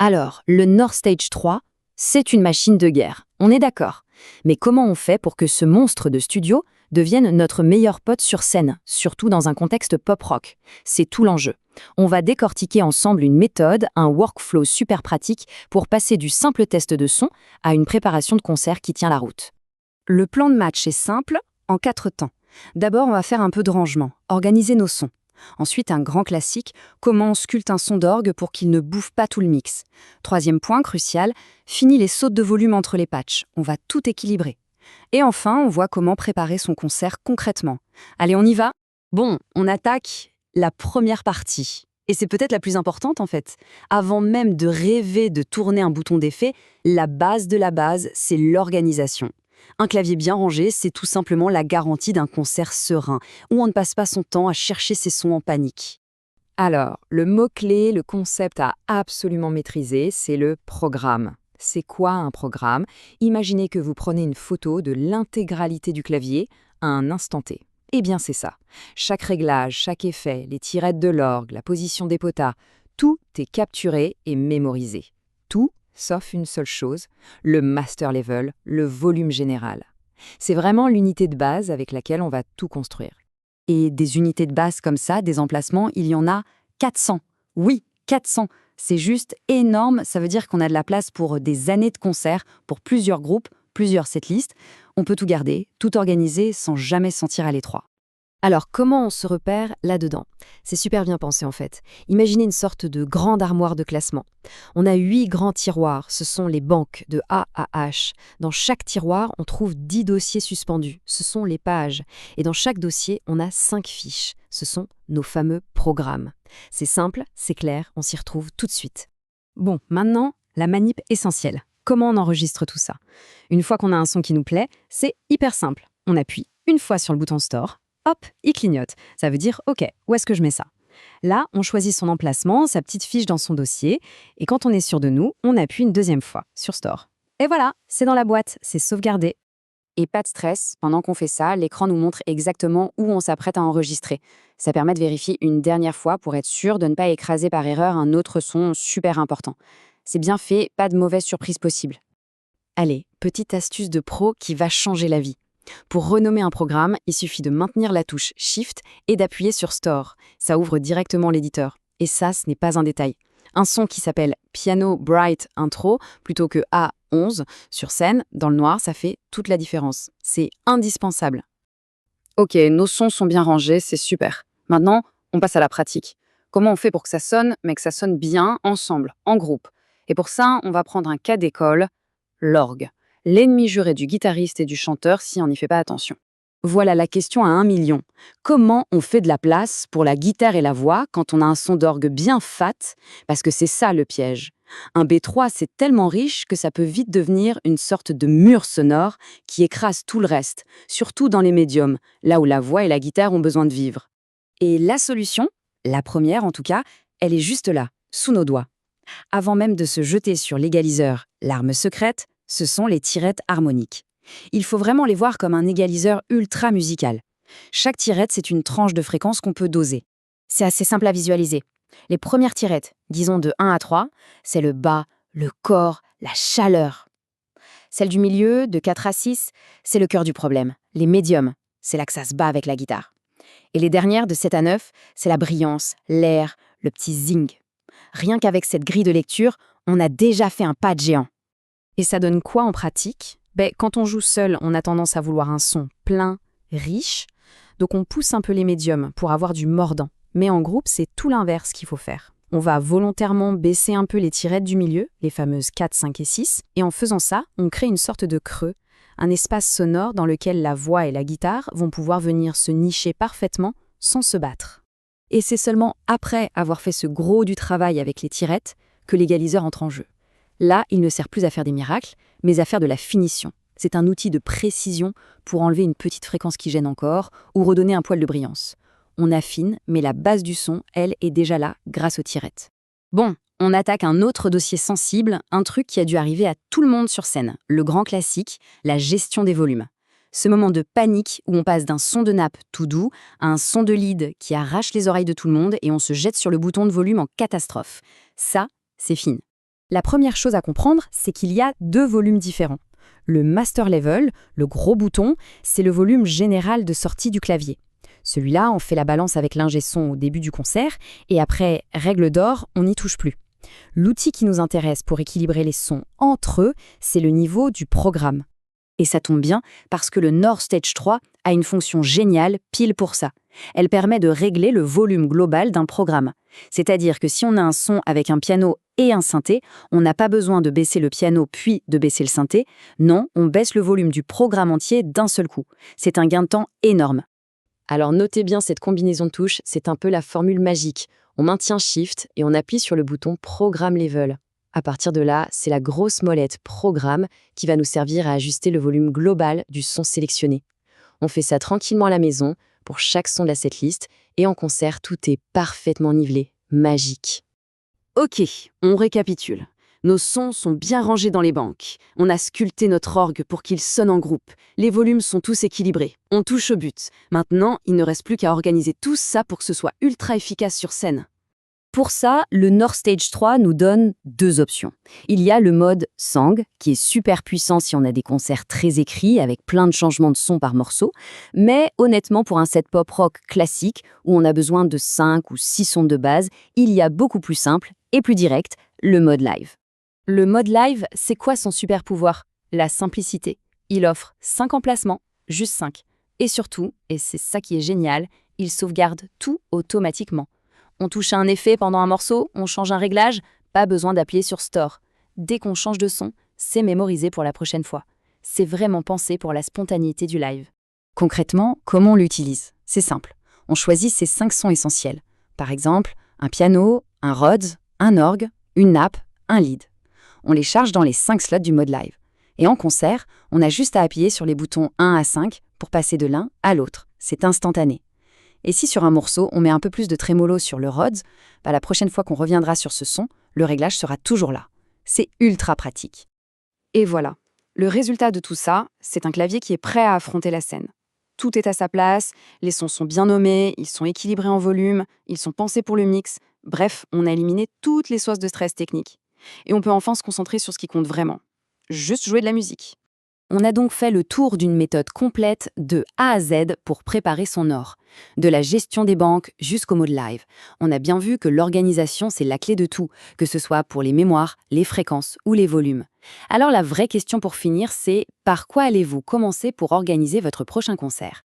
Alors, le North Stage 3, c'est une machine de guerre, on est d'accord. Mais comment on fait pour que ce monstre de studio devienne notre meilleur pote sur scène, surtout dans un contexte pop-rock? C'est tout l'enjeu. On va décortiquer ensemble une méthode, un workflow super pratique pour passer du simple test de son à une préparation de concert qui tient la route. Le plan de match est simple, en 4 temps. D'abord, on va faire un peu de rangement, organiser nos sons. Ensuite, un grand classique, comment on sculpte un son d'orgue pour qu'il ne bouffe pas tout le mix. Troisième point crucial, fini les sautes de volume entre les patchs. On va tout équilibrer. Et enfin, on voit comment préparer son concert concrètement. Allez, on y va? Bon, on attaque la première partie. Et c'est peut-être la plus importante en fait. Avant même de rêver de tourner un bouton d'effet, la base de la base, c'est l'organisation. Un clavier bien rangé, c'est tout simplement la garantie d'un concert serein, où on ne passe pas son temps à chercher ses sons en panique. Alors, le mot-clé, le concept à absolument maîtriser, c'est le programme. C'est quoi un programme? Imaginez que vous prenez une photo de l'intégralité du clavier à un instant T. Eh bien, c'est ça. Chaque réglage, chaque effet, les tirettes de l'orgue, la position des potas, tout est capturé et mémorisé. Tout, sauf une seule chose, le master level, le volume général. C'est vraiment l'unité de base avec laquelle on va tout construire. Et des unités de base comme ça, des emplacements, il y en a 400. Oui, 400. C'est juste énorme, ça veut dire qu'on a de la place pour des années de concerts, pour plusieurs groupes, plusieurs setlists. On peut tout garder, tout organiser sans jamais se sentir à l'étroit. Alors, comment on se repère là-dedans? C'est super bien pensé en fait. Imaginez une sorte de grande armoire de classement. On a 8 grands tiroirs, ce sont les banques de A à H. Dans chaque tiroir, on trouve 10 dossiers suspendus, ce sont les pages. Et dans chaque dossier, on a 5 fiches, ce sont nos fameux programmes. C'est simple, c'est clair, on s'y retrouve tout de suite. Bon, maintenant, la manip essentielle. Comment on enregistre tout ça? Une fois qu'on a un son qui nous plaît, c'est hyper simple. On appuie une fois sur le bouton Store. Hop, il clignote. Ça veut dire, OK, où est-ce que je mets ça? Là, on choisit son emplacement, sa petite fiche dans son dossier, et quand on est sûr de nous, on appuie une deuxième fois sur Store. Et voilà, c'est dans la boîte, c'est sauvegardé. Et pas de stress, pendant qu'on fait ça, l'écran nous montre exactement où on s'apprête à enregistrer. Ça permet de vérifier une dernière fois pour être sûr de ne pas écraser par erreur un autre son super important. C'est bien fait, pas de mauvaise surprise possible. Allez, petite astuce de pro qui va changer la vie. Pour renommer un programme, il suffit de maintenir la touche Shift et d'appuyer sur Store. Ça ouvre directement l'éditeur. Et ça, ce n'est pas un détail. Un son qui s'appelle Piano Bright Intro plutôt que A11 sur scène, dans le noir, ça fait toute la différence. C'est indispensable. Ok, nos sons sont bien rangés, c'est super. Maintenant, on passe à la pratique. Comment on fait pour que ça sonne, mais que ça sonne bien, ensemble, en groupe? Et pour ça, on va prendre un cas d'école, l'orgue. L'ennemi juré du guitariste et du chanteur si on n'y fait pas attention. Voilà la question à 1 million. Comment on fait de la place pour la guitare et la voix quand on a un son d'orgue bien fat? Parce que c'est ça le piège. Un B3, c'est tellement riche que ça peut vite devenir une sorte de mur sonore qui écrase tout le reste, surtout dans les médiums, là où la voix et la guitare ont besoin de vivre. Et la solution, la première en tout cas, elle est juste là, sous nos doigts. Avant même de se jeter sur l'égaliseur, l'arme secrète, ce sont les tirettes harmoniques. Il faut vraiment les voir comme un égaliseur ultra musical. Chaque tirette, c'est une tranche de fréquence qu'on peut doser. C'est assez simple à visualiser. Les premières tirettes, disons de 1 à 3, c'est le bas, le corps, la chaleur. Celle du milieu, de 4 à 6, c'est le cœur du problème, les médiums, c'est là que ça se bat avec la guitare. Et les dernières, de 7 à 9, c'est la brillance, l'air, le petit zing. Rien qu'avec cette grille de lecture, on a déjà fait un pas de géant. Et ça donne quoi en pratique? Quand on joue seul, on a tendance à vouloir un son plein, riche, donc on pousse un peu les médiums pour avoir du mordant. Mais en groupe, c'est tout l'inverse qu'il faut faire. On va volontairement baisser un peu les tirettes du milieu, les fameuses 4, 5 et 6, et en faisant ça, on crée une sorte de creux, un espace sonore dans lequel la voix et la guitare vont pouvoir venir se nicher parfaitement sans se battre. Et c'est seulement après avoir fait ce gros du travail avec les tirettes que l'égaliseur entre en jeu. Là, il ne sert plus à faire des miracles, mais à faire de la finition. C'est un outil de précision pour enlever une petite fréquence qui gêne encore ou redonner un poil de brillance. On affine, mais la base du son, elle, est déjà là grâce aux tirettes. Bon, on attaque un autre dossier sensible, un truc qui a dû arriver à tout le monde sur scène, le grand classique, la gestion des volumes. Ce moment de panique où on passe d'un son de nappe tout doux à un son de lead qui arrache les oreilles de tout le monde et on se jette sur le bouton de volume en catastrophe. Ça, c'est fini. La première chose à comprendre, c'est qu'il y a 2 volumes différents. Le Master Level, le gros bouton, c'est le volume général de sortie du clavier. Celui-là, on fait la balance avec l'ingé son au début du concert, et après, règle d'or, on n'y touche plus. L'outil qui nous intéresse pour équilibrer les sons entre eux, c'est le niveau du programme. Et ça tombe bien parce que le Nord Stage 3 a une fonction géniale pile pour ça. Elle permet de régler le volume global d'un programme. C'est-à-dire que si on a un son avec un piano et un synthé, on n'a pas besoin de baisser le piano puis de baisser le synthé. Non, on baisse le volume du programme entier d'un seul coup. C'est un gain de temps énorme. Alors notez bien cette combinaison de touches, c'est un peu la formule magique. On maintient Shift et on appuie sur le bouton Programme Level. À partir de là, c'est la grosse molette Programme qui va nous servir à ajuster le volume global du son sélectionné. On fait ça tranquillement à la maison, pour chaque son de la setlist, et en concert, tout est parfaitement nivelé, magique. Ok, on récapitule. Nos sons sont bien rangés dans les banques. On a sculpté notre orgue pour qu'il sonne en groupe. Les volumes sont tous équilibrés. On touche au but. Maintenant, il ne reste plus qu'à organiser tout ça pour que ce soit ultra efficace sur scène. Pour ça, le Nord Stage 3 nous donne 2 options. Il y a le mode Sang, qui est super puissant si on a des concerts très écrits, avec plein de changements de son par morceau, mais honnêtement, pour un set pop rock classique, où on a besoin de 5 ou 6 sons de base, il y a beaucoup plus simple et plus direct, le mode Live. Le mode live, c'est quoi son super pouvoir? La simplicité. Il offre 5 emplacements, juste 5. Et surtout, et c'est ça qui est génial, il sauvegarde tout automatiquement. On touche à un effet pendant un morceau, on change un réglage, pas besoin d'appuyer sur Store. Dès qu'on change de son, c'est mémorisé pour la prochaine fois. C'est vraiment pensé pour la spontanéité du live. Concrètement, comment on l'utilise? C'est simple. On choisit ces 5 sons essentiels. Par exemple, un piano, un Rhodes, un orgue, une nappe, un lead. On les charge dans les 5 slots du mode live. Et en concert, on a juste à appuyer sur les boutons 1 à 5 pour passer de l'un à l'autre. C'est instantané. Et si sur un morceau, on met un peu plus de trémolo sur le Rhodes, la prochaine fois qu'on reviendra sur ce son, le réglage sera toujours là. C'est ultra pratique. Et voilà. Le résultat de tout ça, c'est un clavier qui est prêt à affronter la scène. Tout est à sa place, les sons sont bien nommés, ils sont équilibrés en volume, ils sont pensés pour le mix. Bref, on a éliminé toutes les sources de stress technique. Et on peut enfin se concentrer sur ce qui compte vraiment. Juste jouer de la musique. On a donc fait le tour d'une méthode complète de A à Z pour préparer son or. De la gestion des banques jusqu'au mode live. On a bien vu que l'organisation, c'est la clé de tout, que ce soit pour les mémoires, les fréquences ou les volumes. Alors la vraie question pour finir, c'est par quoi allez-vous commencer pour organiser votre prochain concert?